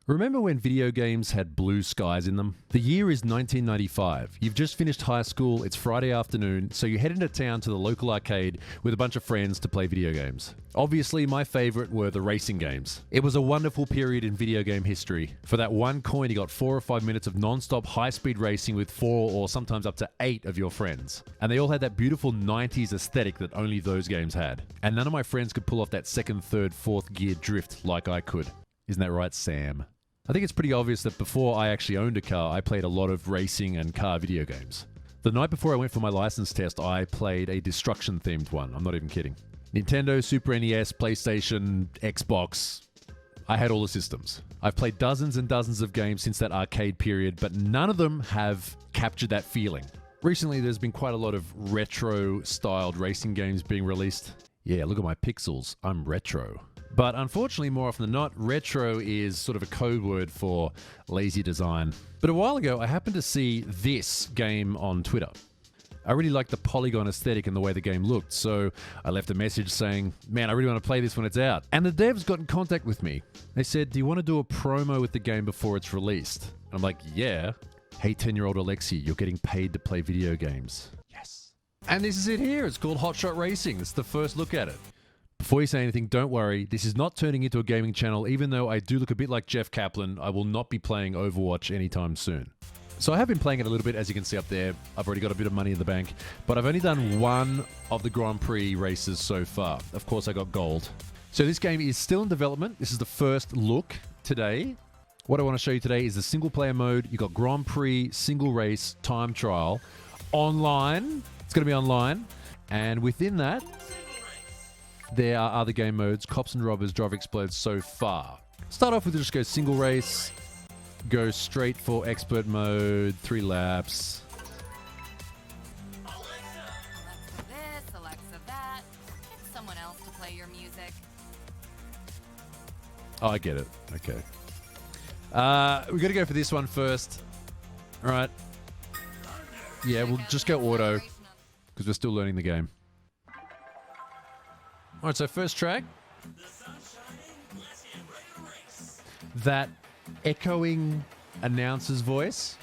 Remember when video games had blue skies in them? The year is 1995. You've just finished high school, it's Friday afternoon, so you head into town to the local arcade with a bunch of friends to play video games. Obviously, my favorite were the racing games. It was a wonderful period in video game history. For that one coin, you got 4 or 5 minutes of non-stop high-speed racing with 4 or sometimes up to 8 of your friends. And they all had that beautiful 90s aesthetic that only those games had. And none of my friends could pull off that second, third, fourth gear drift like I could. Isn't that right, Sam? I think it's pretty obvious that before I actually owned a car, I played a lot of racing and car video games. The night before I went for my license test, I played a destruction-themed one. I'm not even kidding. Nintendo, Super NES, PlayStation, Xbox. I had all the systems. I've played dozens and dozens of games since that arcade period, but none of them have captured that feeling. Recently, there's been quite a lot of retro-styled racing games being released. Yeah, look at my pixels. I'm retro. But unfortunately, more often than not, retro is sort of a code word for lazy design. But a while ago, I happened to see this game on Twitter. I really liked the polygon aesthetic and the way the game looked, so I left a message saying, man, I really want to play this when it's out. And the devs got in contact with me. They said, do you want to do a promo with the game before it's released? And I'm like, yeah. Hey, 10-year-old Alexi, you're getting paid to play video games. Yes. And this is it here. It's called Hotshot Racing. It's the first look at it. Before you say anything, don't worry. This is not turning into a gaming channel. Even though I do look a bit like Jeff Kaplan, I will not be playing Overwatch anytime soon. So I have been playing it a little bit, as you can see up there. I've already got a bit of money in the bank, but I've only done one of the Grand Prix races so far. Of course, I got gold. So this game is still in development. This is the first look today. What I want to show you today is the single player mode. You got Grand Prix, single race, time trial, online. It's going to be online. And within that, there are other game modes, Cops and Robbers, Drive Explodes so far. Start off with just go single race, go straight for expert mode, 3 laps. Alexa this, Alexa that. Get someone else to play your music. Oh, I get it. Okay. We got to go for this one first. All right. Yeah, we'll just go auto because we're still learning the game. All right, so first track. That echoing announcer's voice.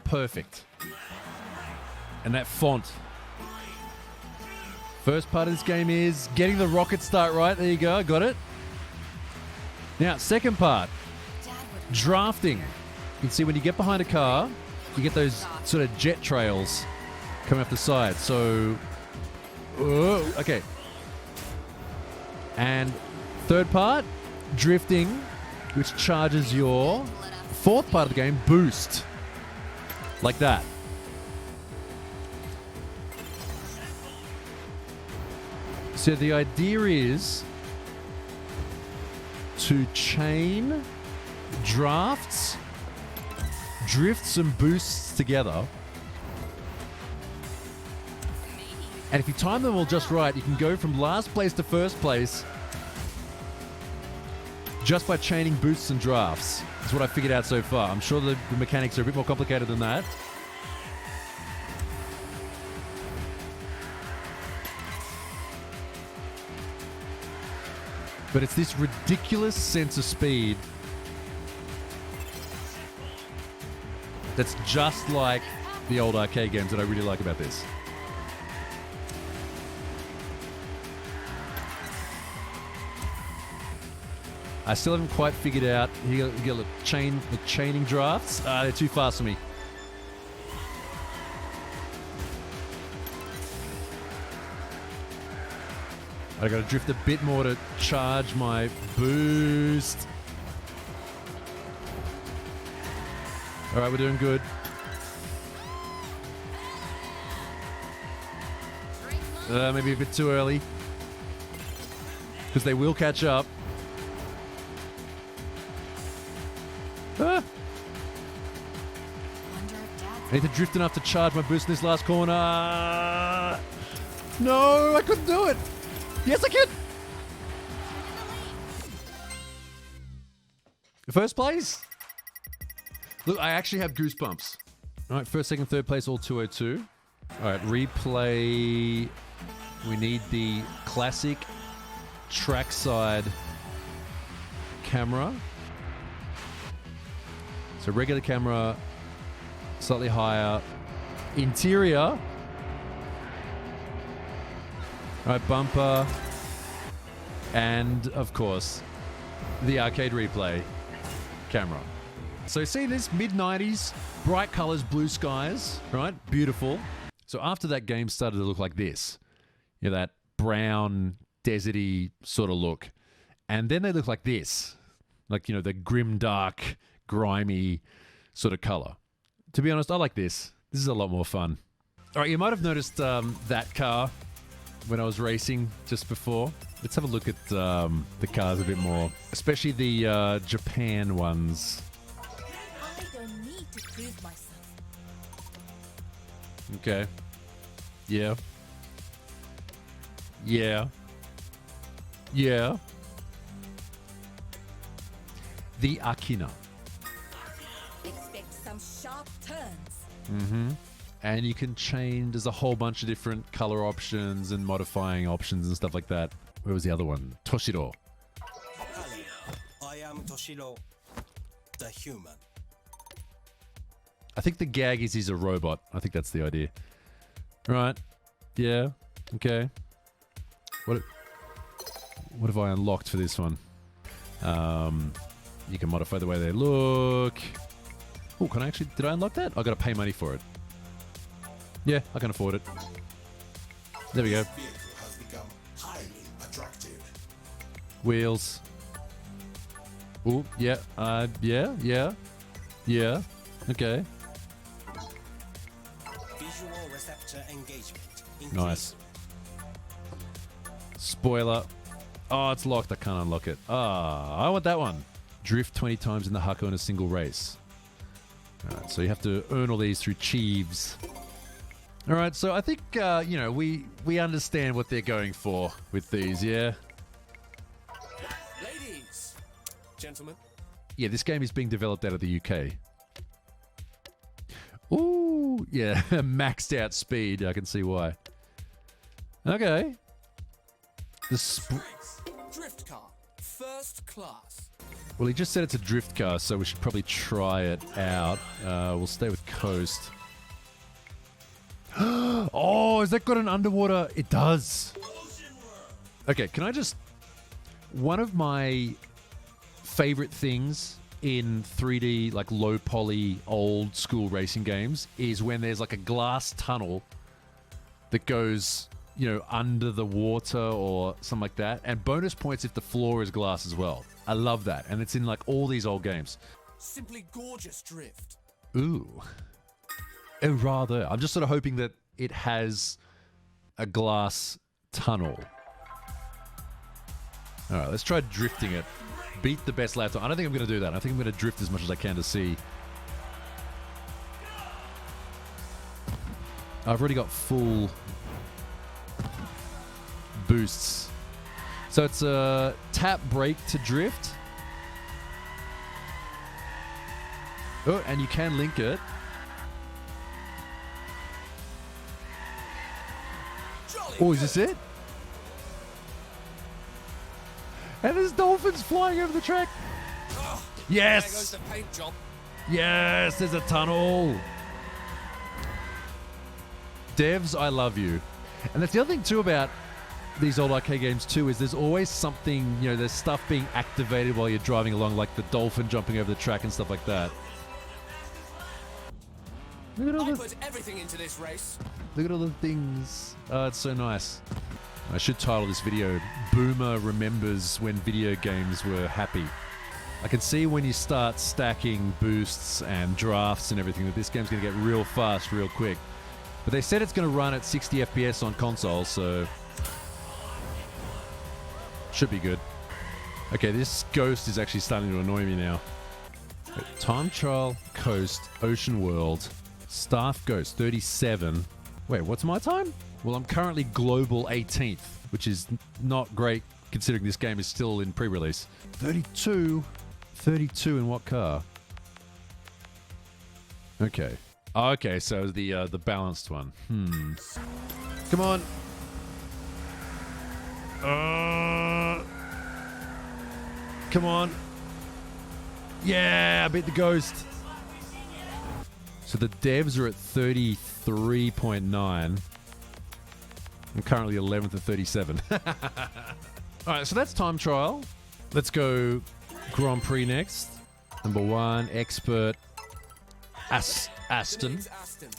Perfect. And that font. First part of this game is getting the rocket start right. There you go, I got it. Now, second part. Drafting. You can see when you get behind a car, you get those sort of jet trails coming off the side. So, okay. And third part, drifting, which charges your fourth part of the game, boost. Like that. So the idea is to chain drafts, drifts and boosts together. And if you time them all just right, you can go from last place to first place just by chaining boosts and drafts. That's what I figured out so far. I'm sure the mechanics are a bit more complicated than that. But it's this ridiculous sense of speed that's just like the old arcade games that I really like about this. I still haven't quite figured out. You got the chaining drafts. They're too fast for me. I got to drift a bit more to charge my boost. All right, we're doing good. Maybe a bit too early because they will catch up. I need to drift enough to charge my boost in this last corner. No, I couldn't do it. Yes, I can. First place. Look, I actually have goosebumps. All right, first, second, third place, all 202. All right, replay. We need the classic trackside camera. So regular camera, slightly higher. Interior. All right, bumper. And, of course, the arcade replay camera. So see this, mid-90s, bright colors, blue skies, right? Beautiful. So after that game started to look like this, you know, that brown, deserty sort of look. And then they look like this, like, you know, the grim, dark, grimy sort of color. To be honest, I like this. This is a lot more fun. All right, you might have noticed that car when I was racing just before. Let's have a look at the cars a bit more, especially the Japan ones. I don't need to prove myself. Okay. Yeah. Yeah. Yeah. The Akina. Expect some sharp turns. Mm-hmm. And you can change, there's a whole bunch of different color options and modifying options and stuff like that. Where was the other one? Toshiro. I am Toshiro, the human. I think the gag is he's a robot. I think that's the idea. Right. Yeah. Okay. What have I unlocked for this one? You can modify the way they look. Oh, can I actually... Did I unlock that? I got to pay money for it. Yeah, I can afford it. There we go. Wheels. Oh, yeah. Yeah. Okay. Visual receptor engagement. Nice. Spoiler. Oh, it's locked. I can't unlock it. Ah, I want that one. Drift 20 times in the Hako in a single race. Alright, so you have to earn all these through Chieves. Alright, so I think, you know, we understand what they're going for with these, yeah? Ladies, gentlemen. Yeah, this game is being developed out of the UK. Ooh, yeah, maxed out speed. I can see why. Okay. Drift car, first class. Well, he just said it's a drift car, so we should probably try it out. We'll stay with coast. Oh, has that got an underwater? It does. Okay, can I just... One of my favorite things in 3D, like low poly, old school racing games is when there's like a glass tunnel that goes, you know, under the water or something like that. And bonus points if the floor is glass as well. I love that. And it's in like all these old games. Simply gorgeous drift. Ooh. Oh, rather. I'm just sort of hoping that it has a glass tunnel. All right, let's try drifting it. Beat the best lap time. I don't think I'm going to do that. I think I'm going to drift as much as I can to see. I've already got full boosts. So it's a tap brake to drift. Oh, and you can link it. Oh, is this it? And there's dolphins flying over the track. Oh, yes! There goes the paint job. Yes, there's a tunnel. Devs, I love you. And that's the other thing too about these old arcade games too, is there's always something, you know, there's stuff being activated while you're driving along, like the dolphin jumping over the track and stuff like that. Look at all I the... put everything into this race. Look at all the things. Oh, it's so nice. I should title this video, Boomer Remembers When Video Games Were Happy. I can see when you start stacking boosts and drafts and everything that this game's going to get real fast, real quick. But they said it's going to run at 60 FPS on console, so... should be good. Okay, this ghost is actually starting to annoy me now. Time Trial, Coast, Ocean World, Staff Ghost, 37. Wait, what's my time? Well, I'm currently global 18th, which is not great considering this game is still in pre-release. 32? 32 in what car? Okay. Oh, okay, so the balanced one. Come on. Come on. Yeah, I beat the ghost. So the devs are at 33.9. I'm currently 11th at 37. All right, so that's time trial. Let's go Grand Prix next. Number 1, expert Aston. Name's Aston.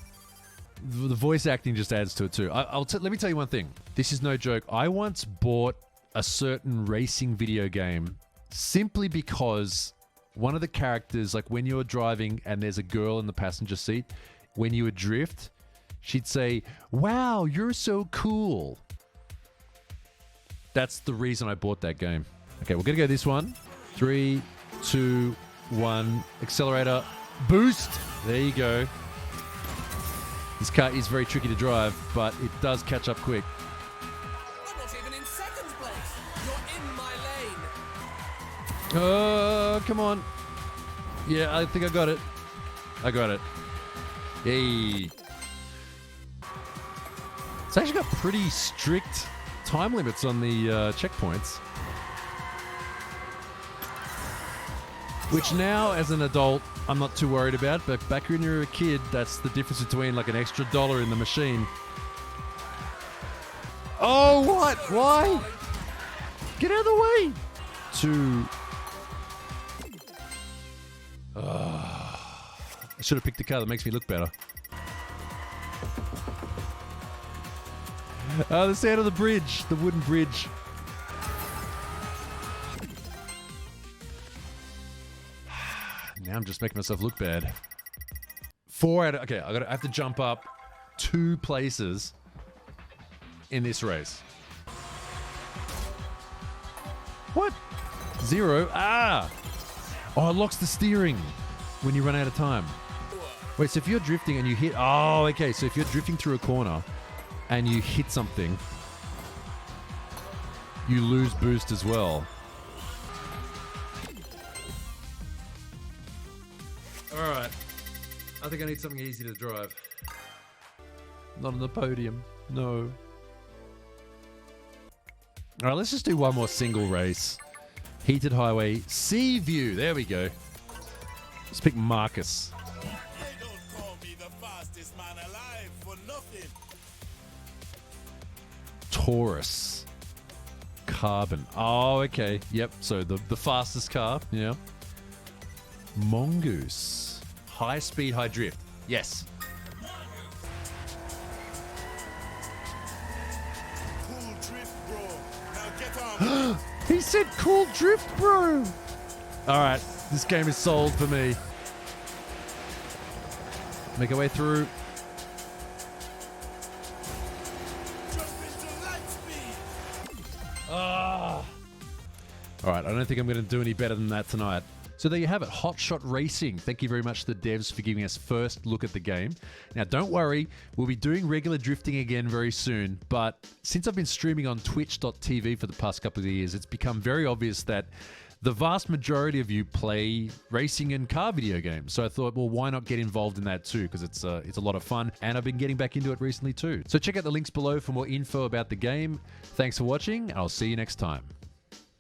The voice acting just adds to it too. Let me tell you one thing. This is no joke. I once bought a certain racing video game simply because one of the characters, like when you're driving and there's a girl in the passenger seat, when you would drift, she'd say, "Wow, you're so cool." That's the reason I bought that game. Okay, we're gonna go this one. 3, 2, 1, accelerator, boost. There you go. This car is very tricky to drive, but it does catch up quick. I'm not even in second place. You're in my lane. Oh, come on. Yeah, I think I got it. I got it. Yay. It's actually got pretty strict time limits on the checkpoints. Which now, as an adult, I'm not too worried about. But back when you were a kid, that's the difference between like an extra $1 in the machine. Oh, what? Why? Get out of the way. 2. I should have picked a car that makes me look better. The sound of the bridge, the wooden bridge. Now I'm just making myself look bad. 4 out of... Okay, I have to jump up 2 places in this race. What? 0? Ah! Oh, it locks the steering when you run out of time. Wait, so if you're drifting and you hit... Oh, okay. So if you're drifting through a corner and you hit something, you lose boost as well. All right. I think I need something easy to drive. Not on the podium. No. All right, let's just do one more single race. Heated highway. Sea view. There we go. Let's pick Marcus. They don't call me the fastest man alive for nothing. Taurus. Carbon. Oh, okay. Yep. So the fastest car. Yeah. Mongoose. High speed, high drift. Yes. Cool drift, bro. Now get on. He said cool drift, bro. All right. This game is sold for me. Make our way through. Jump into light speed. All right, I don't think I'm going to do any better than that tonight. So there you have it, Hotshot Racing. Thank you very much to the devs for giving us first look at the game. Now, don't worry, we'll be doing regular drifting again very soon, but since I've been streaming on twitch.tv for the past couple of years, it's become very obvious that the vast majority of you play racing and car video games. So I thought, well, why not get involved in that too? Because it's a lot of fun, and I've been getting back into it recently too. So check out the links below for more info about the game. Thanks for watching, and I'll see you next time.